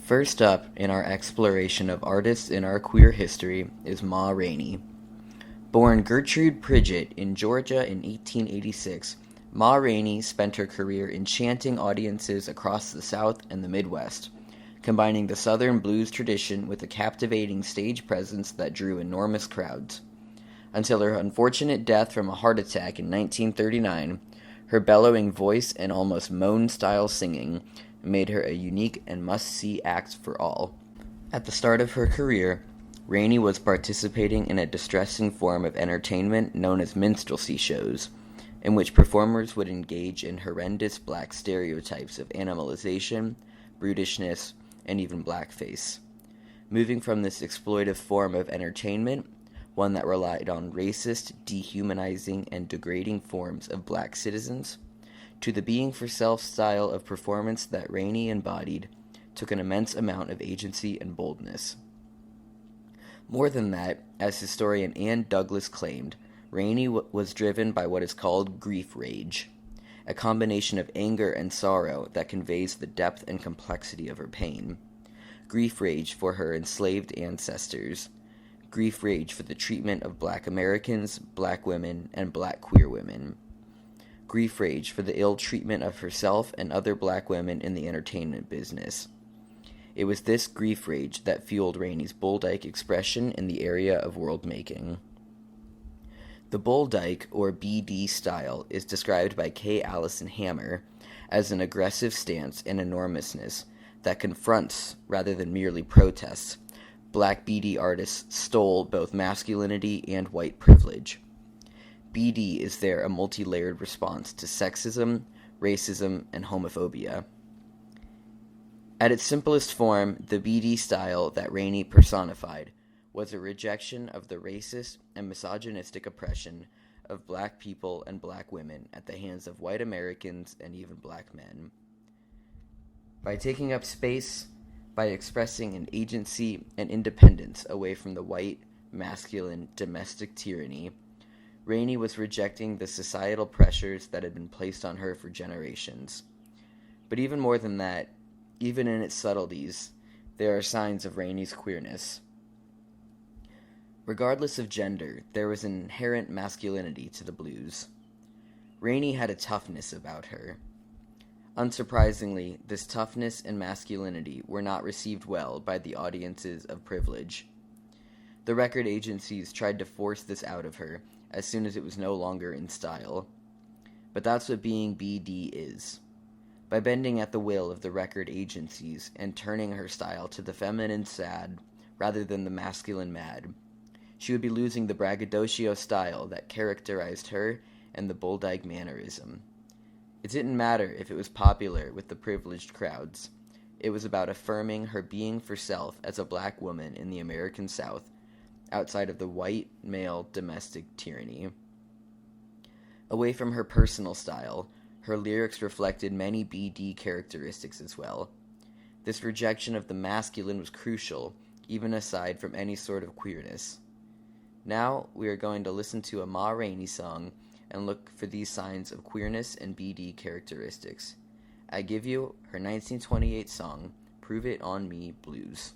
First up in our exploration of artists in our queer history is Ma Rainey. Born Gertrude Pridgett in Georgia in 1886, Ma Rainey spent her career enchanting audiences across the South and the Midwest, combining the Southern blues tradition with a captivating stage presence that drew enormous crowds. Until her unfortunate death from a heart attack in 1939, her bellowing voice and almost moan-style singing made her a unique and must-see act for all. At the start of her career, Rainey was participating in a distressing form of entertainment known as minstrelsy shows, in which performers would engage in horrendous black stereotypes of animalization, brutishness, and even blackface. Moving from this exploitive form of entertainment, one that relied on racist, dehumanizing, and degrading forms of black citizens, to the being for self style of performance that Rainey embodied, took an immense amount of agency and boldness. More than that, as historian Ann Douglas claimed, Rainey was driven by what is called grief rage, a combination of anger and sorrow that conveys the depth and complexity of her pain. Grief rage for her enslaved ancestors. Grief rage for the treatment of black Americans, black women, and black queer women. Grief rage for the ill treatment of herself and other black women in the entertainment business. It was this grief rage that fueled Rainey's Bulldyke expression in the area of world making. The Bulldyke, or BD style, is described by Allison Hammer as an aggressive stance and enormousness that confronts, rather than merely protests. Black BD artists stole both masculinity and white privilege. BD is there a multi-layered response to sexism, racism, and homophobia. At its simplest form, the BD style that Rainey personified was a rejection of the racist and misogynistic oppression of black people and black women at the hands of white Americans and even black men. By taking up space, by expressing an agency and independence away from the white, masculine, domestic tyranny, Rainey was rejecting the societal pressures that had been placed on her for generations. But even more than that, even in its subtleties, there are signs of Rainey's queerness. Regardless of gender, there was an inherent masculinity to the blues. Rainey had a toughness about her. Unsurprisingly, this toughness and masculinity were not received well by the audiences of privilege. The record agencies tried to force this out of her as soon as it was no longer in style. But that's what being BD is. By bending at the will of the record agencies and turning her style to the feminine sad rather than the masculine mad, she would be losing the braggadocio style that characterized her and the Bulldyke mannerism. It didn't matter if it was popular with the privileged crowds. It was about affirming her being for self as a black woman in the American South, outside of the white, male, domestic tyranny. Away from her personal style, her lyrics reflected many BD characteristics as well. This rejection of the masculine was crucial, even aside from any sort of queerness. Now, we are going to listen to a Ma Rainey song and look for these signs of queerness and BD characteristics. I give you her 1928 song, Prove It On Me Blues.